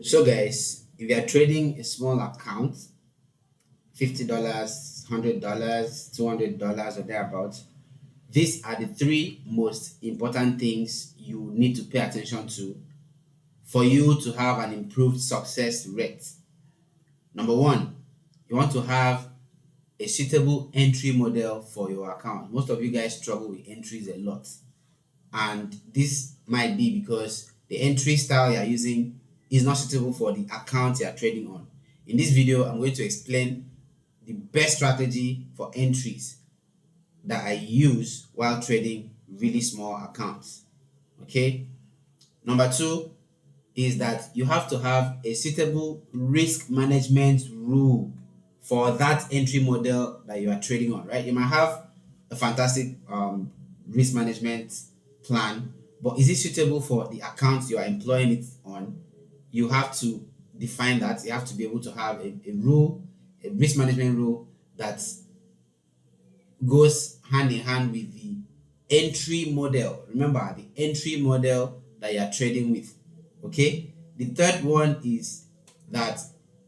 So guys, if you are trading a small account, $50, $100, $200 or thereabouts, these are the three most important things you need to pay attention to for you to have an improved success rate. Number one, you want to have a suitable entry model for your account. Most of you guys struggle with entries a lot, and this might be because the entry style you're using is not suitable for the account you're trading on. In this video, I'm going to explain the best strategy for entries that I use while trading really small accounts. Okay. Number two is that you have to have a suitable risk management rule for that entry model that you are trading on, right? You might have a fantastic risk management plan, but is it suitable for the account you are employing it on? You have to define that. You have to be able to have a rule, a risk management rule that goes hand in hand with the entry model. Remember, the entry model that you are trading with. Okay. The third one is that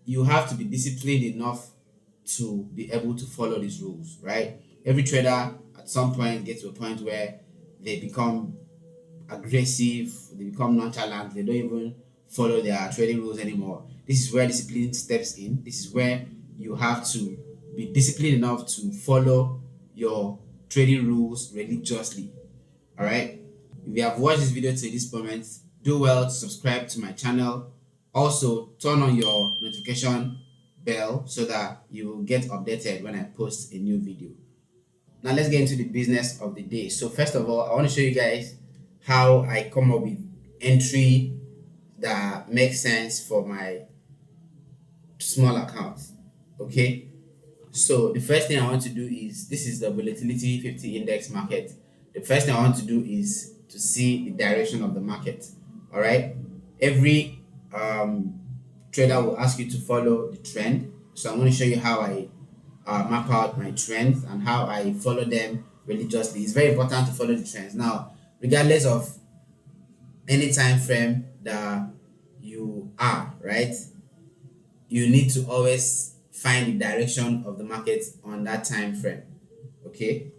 you have to be disciplined enough to be able to follow these rules, right? Every trader at some point gets to a point where they become aggressive, they become nonchalant, they don't even follow their trading rules anymore. This is where discipline steps in. This is where you have to be disciplined enough to follow your trading rules religiously. All right. If you have watched this video to this moment, do well to subscribe to my channel. Also, turn on your notification bell so that you will get updated when I post a new video. Now let's get into the business of the day. So first of all, I want to show you guys how I come up with entry that makes sense for my small accounts. Okay. So the first thing I want to do is, this is the Volatility 50 index market. The first thing I want to do is to see the direction of the market. All right. Every trader will ask you to follow the trend. So I'm going to show you how I map out my trends and how I follow them religiously. It's very important to follow the trends. Now, regardless of any time frame that you are, right, you need to always find the direction of the market on that time frame. Okay,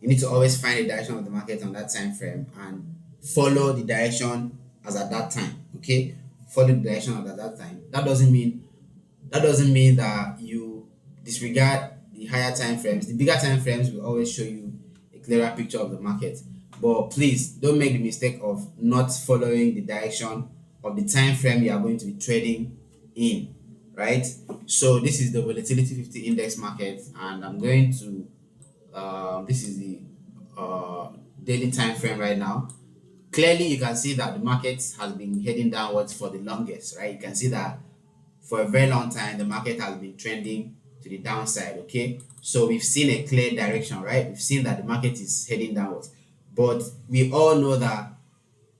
you need to always find the direction of the market on that time frame and follow the direction as at that time. Okay, follow the direction at that time. That doesn't mean that you disregard the higher time frames. The bigger time frames will always show you a clearer picture of the market, but please don't make the mistake of not following the direction of the time frame you are going to be trading in, right? So this is the Volatility 50 index market, and I'm going to this is the daily time frame right now. Clearly you can see that the market has been heading downwards for the longest, right? You can see that for a very long time the market has been trending to the downside. Okay, so we've seen a clear direction, right? We've seen that the market is heading downwards, but we all know that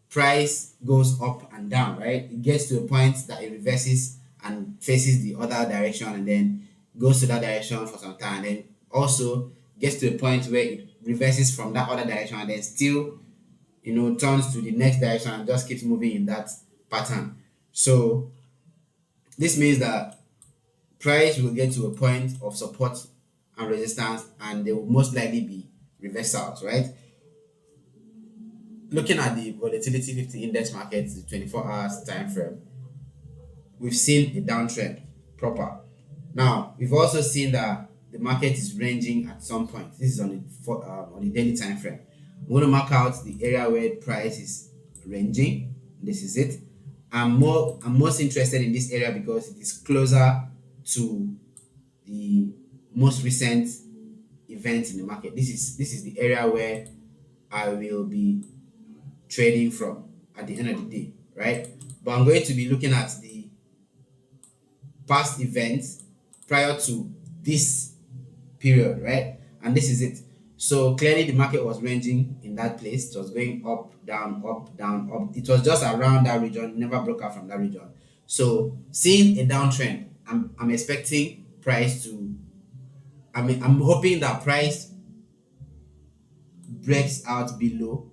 price goes up and down, right? It gets to a point that it reverses and faces the other direction, and then goes to that direction for some time, and then also gets to a point where it reverses from that other direction, and then still, turns to the next direction and just keeps moving in that pattern. So this means that price will get to a point of support and resistance, and there will most likely be reversals, right? Looking at the Volatility 50 index market, the 24 hours time frame, we've seen a downtrend proper. Now we've also seen that the market is ranging at some point. This is on the daily time frame. I'm going to mark out the area where price is ranging. This is it. I'm most interested in this area because it is closer to the most recent event in the market. This is the area where I will be trading from at the end of the day, right? But I'm going to be looking at the past events prior to this period, right? And this is it. So clearly the market was ranging in that place. It was going up, down, up, down, up. It was just around that region, never broke out from that region. So seeing a downtrend, I'm expecting price to, I'm hoping that price breaks out below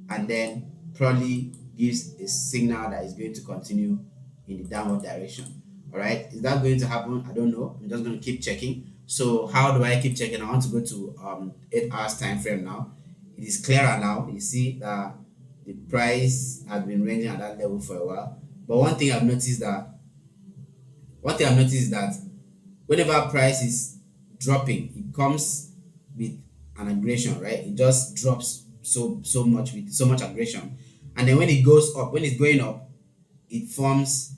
and then probably gives a signal that is going to continue in the downward direction. All right, is that going to happen? I don't know. I'm just going to keep checking. So how do I keep checking? I want to go to 8 hours time frame now. It is clearer now. You see that the price has been ranging at that level for a while. But one thing I've noticed is that whenever price is dropping, it comes with an aggression, right? It just drops so much with so much aggression, and then when it goes up, when it's going up, it forms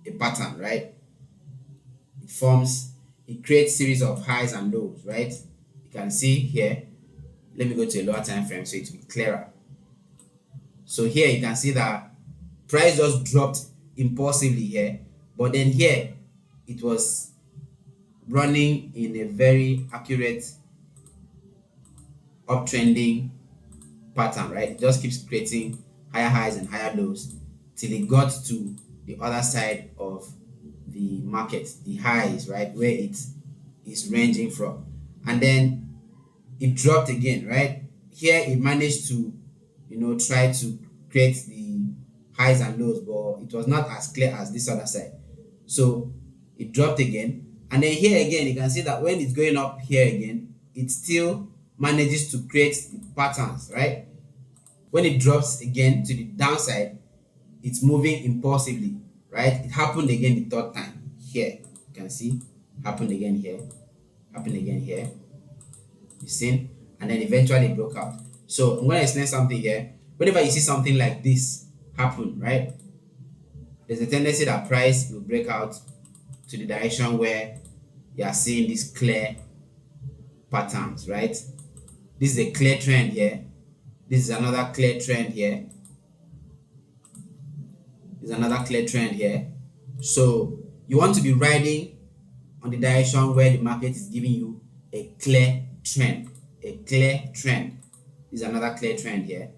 a pattern, right? It creates series of highs and lows, right? You can see here. Let me go to a lower time frame so it will be clearer. So here you can see that price just dropped impulsively here, but then here it was running in a very accurate uptrending pattern, right? It just keeps creating higher highs and higher lows till it got to the other side of the market, the highs, right, where it is ranging from, and then it dropped again, right? Here it managed to try to create the highs and lows, but it was not as clear as this other side. So it dropped again, and then here again you can see that when it's going up here again, it still manages to create the patterns, right? When it drops again to the downside, it's moving impulsively, right? It happened again the third time here. You can see happened again here, happened again here. You see, and then eventually it broke out. So I'm going to explain something here. Whenever you see something like this happen, right, there's a tendency that price will break out to the direction where you are seeing these clear patterns, right? This is a clear trend here. This is another clear trend here. This is another clear trend here. So you want to be riding on the direction where the market is giving you a clear trend. A clear trend. This is another clear trend here.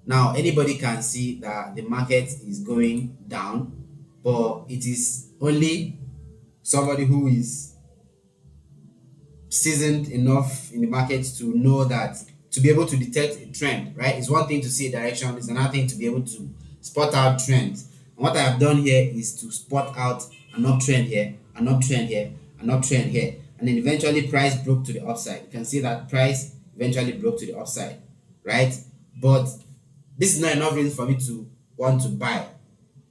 Now anybody can see that the market is going down, but it is only somebody who is seasoned enough in the market to know that, to be able to detect a trend, right? It's one thing to see a direction, it's another thing to be able to spot out trends. And what I have done here is to spot out an uptrend here, an uptrend here, an uptrend here, and then eventually price broke to the upside. You can see that price eventually broke to the upside, right? But this is not enough reason for me to want to buy.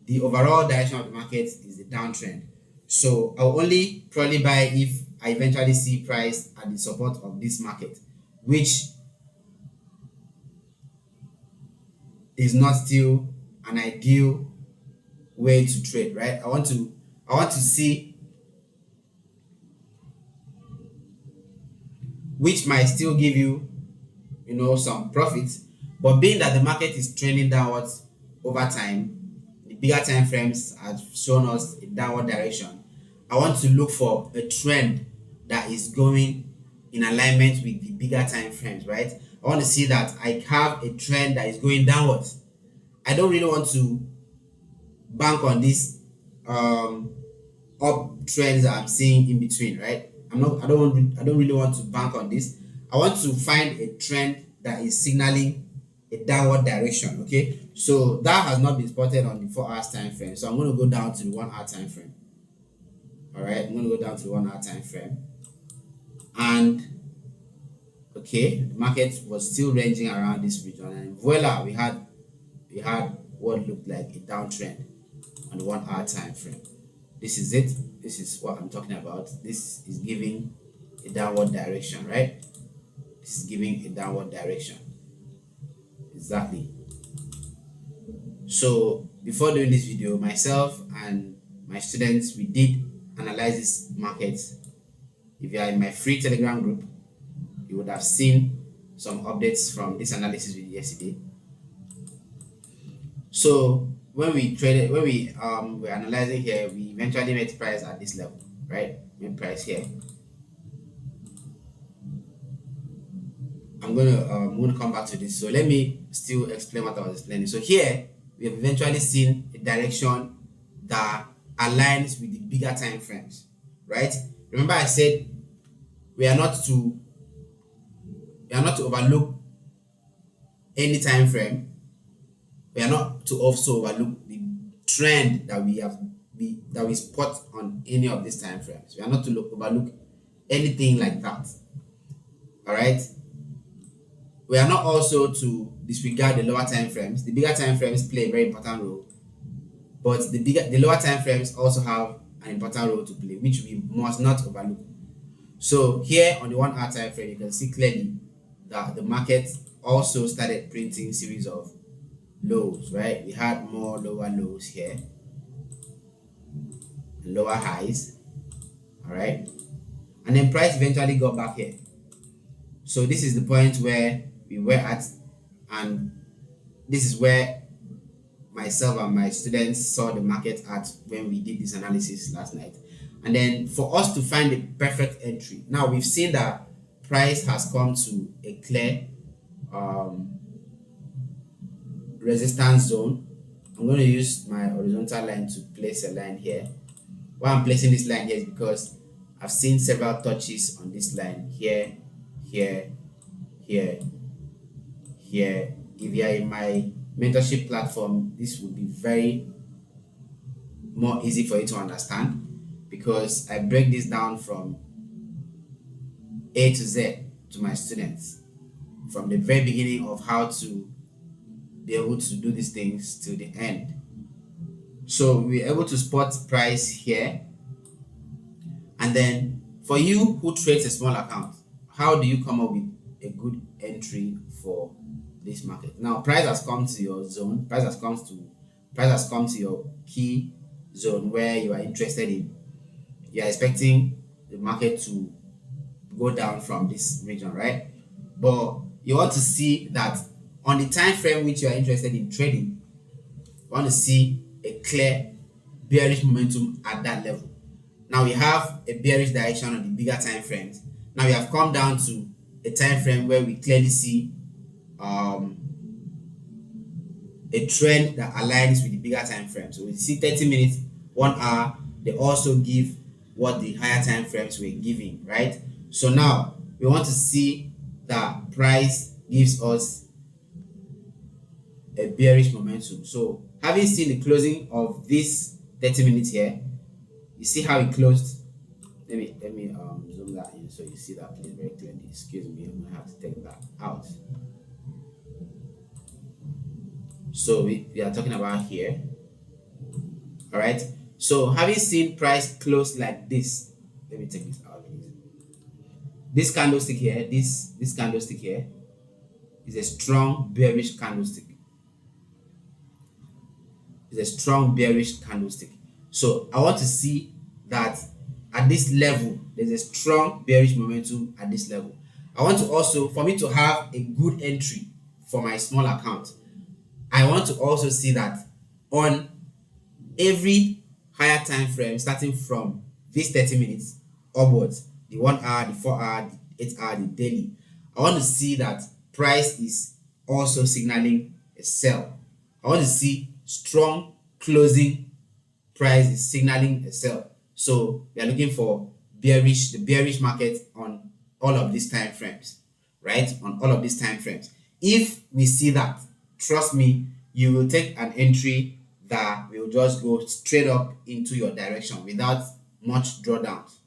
The overall direction of the market is the downtrend. So I'll only probably buy if I eventually see price at the support of this market, which is not still an ideal way to trade, right? I want to see which might still give you some profits, but being that the market is trending downwards over time, the bigger time frames have shown us a downward direction. I want to look for a trend that is going in alignment with the bigger time frames, right? I want to see that I have a trend that is going downwards. I don't really want to bank on this up trends that I'm seeing in between, right? I don't really want to bank on this. I want to find a trend that is signaling a downward direction. Okay, so that has not been spotted on the 4 hours time frame, so I'm going to go down to the 1 hour time frame. All right, I'm going to go down to the 1 hour time frame, and okay, the market was still ranging around this region, and voila, we had what looked like a downtrend on the 1 hour time frame. This is it. This is what I'm talking about. This is giving a downward direction, right? This is giving a downward direction. Exactly. So before doing this video, myself and my students, we did analyze this market. If you are in my free Telegram group, you would have seen some updates from this analysis video yesterday. So when we traded, when we were analyzing here, we eventually met price at this level, right? Made price here. I'm gonna come back to this. So let me still explain what I was explaining. So here we have eventually seen a direction that aligns with the bigger time frames, right? Remember I said we are not to overlook any time frame. we are not to also overlook the trend that we spot on any of these time frames. We are not to overlook anything like that. All right. We are not also to disregard the lower time frames. The bigger time frames play a very important role, but the lower time frames also have an important role to play, which we must not overlook. So here on the 1 hour time frame, you can see clearly that the market also started printing series of lows, right? We had more lower lows here, lower highs, all right? And then price eventually got back here. So this is the point where we were at, and this is where myself and my students saw the market at when we did this analysis last night. And then for us to find the perfect entry, now we've seen that price has come to a clear resistance zone. I'm going to use my horizontal line to place a line here. Why I'm placing this line here is because I've seen several touches on this line here, here, here, here. If you are in my mentorship platform, this would be very more easy for you to understand, because I break this down from A to Z to my students, from the very beginning of how to be able to do these things to the end. So we're able to spot price here. And then for you who trades a small account, how do you come up with a good entry for this market? Now price has come to your zone, price has come to your key zone where you are interested in. You are expecting the market to go down from this region, right? But you want to see that on the time frame which you are interested in trading, you want to see a clear bearish momentum at that level. Now we have a bearish direction on the bigger time frames. Now we have come down to a time frame where we clearly see a trend that aligns with the bigger time frame. So we see 30 minutes, 1 hour, they also give what the higher time frames were giving, right? So now we want to see that price gives us a bearish momentum. So having seen the closing of this 30 minutes here, you see how it closed. Let me zoom that in so you see that place very clearly. Excuse me, I'm gonna have to take that out. So we are talking about here. All right. So having seen price close like this, let me take this out. This candlestick here, this candlestick here is a strong bearish candlestick. It's a strong bearish candlestick. So I want to see that at this level, there's a strong bearish momentum at this level. I want to also, for me to have a good entry for my small account, I want to also see that on every higher time frame, starting from this 30 minutes upwards, the 1 hour, the 4 hour, the 8 hour, the daily, I want to see that price is also signaling a sell. I want to see strong closing price is signaling a sell. So we are looking for the bearish market on all of these time frames, right? On all of these time frames. If we see that, trust me, you will take an entry that will just go straight up into your direction without much drawdowns.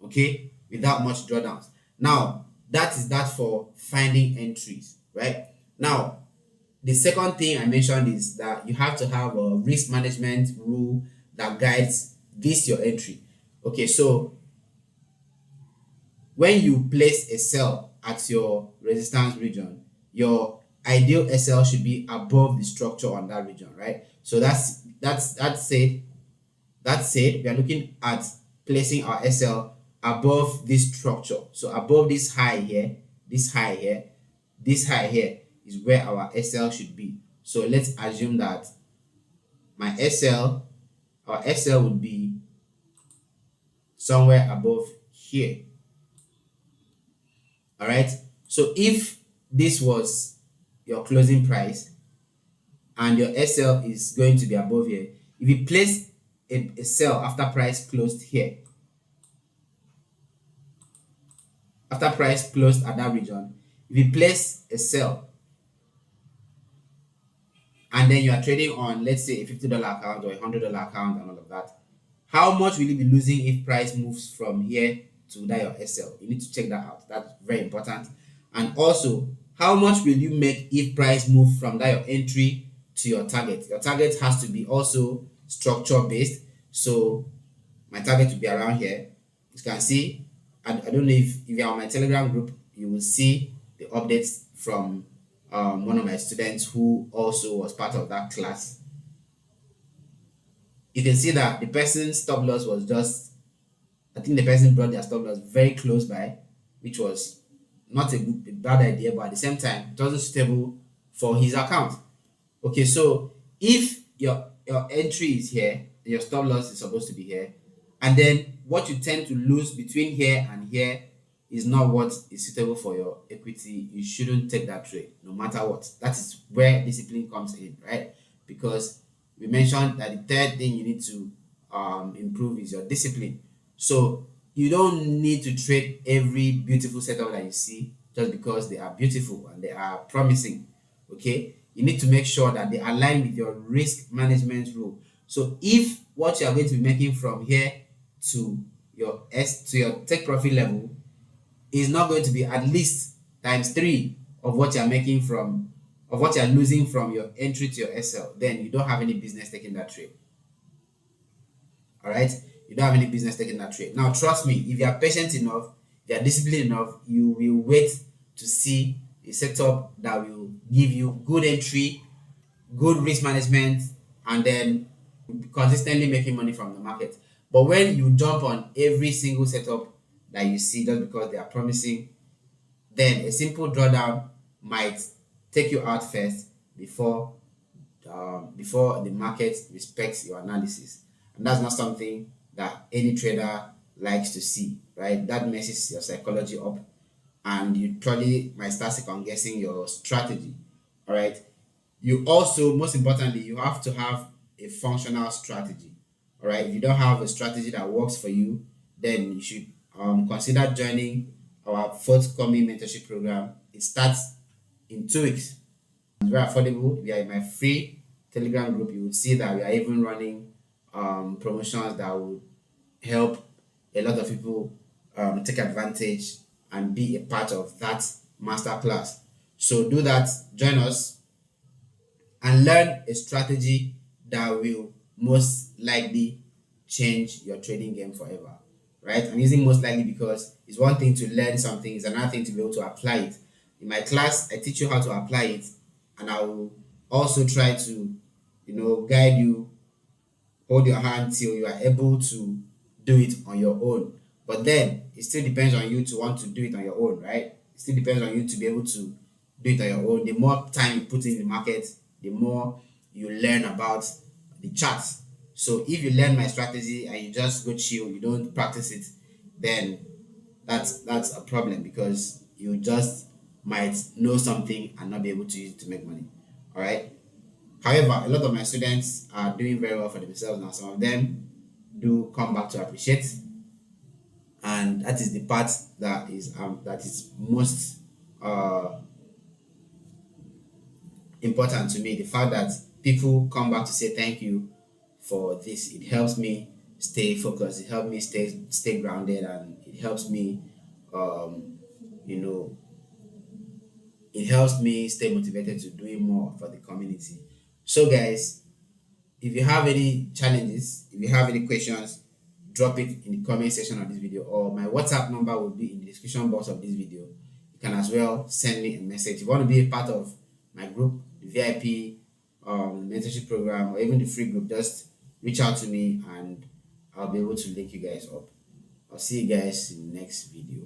Okay, without much drawdowns. Now that is that for finding entries, right? Now the second thing I mentioned is that you have to have a risk management rule that guides this your entry. Okay, so when you place a sell at your resistance region, your ideal SL should be above the structure on that region, right? So that's said. That said, we are looking at placing our SL above this structure. So above this high here, this high here, this high here is where our SL should be. So let's assume that my SL, our SL would be somewhere above here. All right. So if this was your closing price and your SL is going to be above here, if you place a sell after price closed here, after price closed at that region, if you place a sell and then you are trading on, let's say, a $50 account or a $100 account and all of that, how much will you be losing if price moves from here to that your SL? You need to check that out. That's very important. And also, how much will you make if price move from that your entry to your target? Your target has to be also structure based. So my target will be around here. You can see, I don't know if you're on my Telegram group, you will see the updates from one of my students who also was part of that class. You can see that the person's stop loss was just, I think the person brought their stop loss very close by, which was not a bad idea, but at the same time, it wasn't suitable for his account. Okay, so if your entry is here, your stop loss is supposed to be here, and then what you tend to lose between here and here is not what is suitable for your equity, you shouldn't take that trade no matter what. That is where discipline comes in, right? Because we mentioned that the third thing you need to improve is your discipline. So you don't need to trade every beautiful setup that you see just because they are beautiful and they are promising. Okay, you need to make sure that they align with your risk management rule. So if what you are going to be making from here to your take profit level is not going to be at least times 3 of what you are making from of what you are losing from your entry to your SL, then you don't have any business taking that trade. All right, you don't have any business taking that trade. Now trust me, if you are patient enough, if you are disciplined enough, you will wait to see a setup that will give you good entry, good risk management, and then consistently making money from the market. But when you jump on every single setup that you see just because they are promising, then a simple drawdown might take you out first before the market respects your analysis, and that's not something that any trader likes to see, right? That messes your psychology up, and you probably might start second guessing your strategy. All right, you also, most importantly, you have to have a functional strategy. All right, if you don't have a strategy that works for you, then you should consider joining our forthcoming mentorship program. It starts in 2 weeks. It's very affordable. If you are in my free Telegram group, you will see that we are even running promotions that will help a lot of people take advantage and be a part of that masterclass. So do that, join us, and learn a strategy that will most likely change your trading game forever. Right? I'm using most likely because it's one thing to learn something, it's another thing to be able to apply it. In my class, I teach you how to apply it, and I will also try to, guide you, hold your hand till you are able to do it on your own. But then it still depends on you to want to do it on your own, right? It still depends on you to be able to do it on your own. The more time you put in the market, the more you learn about the charts. So if you learn my strategy and you just go chill, you don't practice it, then that's a problem, because you just might know something and not be able to use it to make money. All right. However, a lot of my students are doing very well for themselves now. Some of them do come back to appreciate, and that is the part that is most important to me. The fact that people come back to say thank you for this, it helps me stay focused. It helps me stay grounded, and it helps me, you know, it helps me stay motivated to doing more for the community. So, guys, if you have any challenges, if you have any questions, drop it in the comment section of this video, or my WhatsApp number will be in the description box of this video. You can as well send me a message. If you want to be a part of my group, the VIP mentorship program, or even the free group, just reach out to me and I'll be able to link you guys up. I'll see you guys in the next video.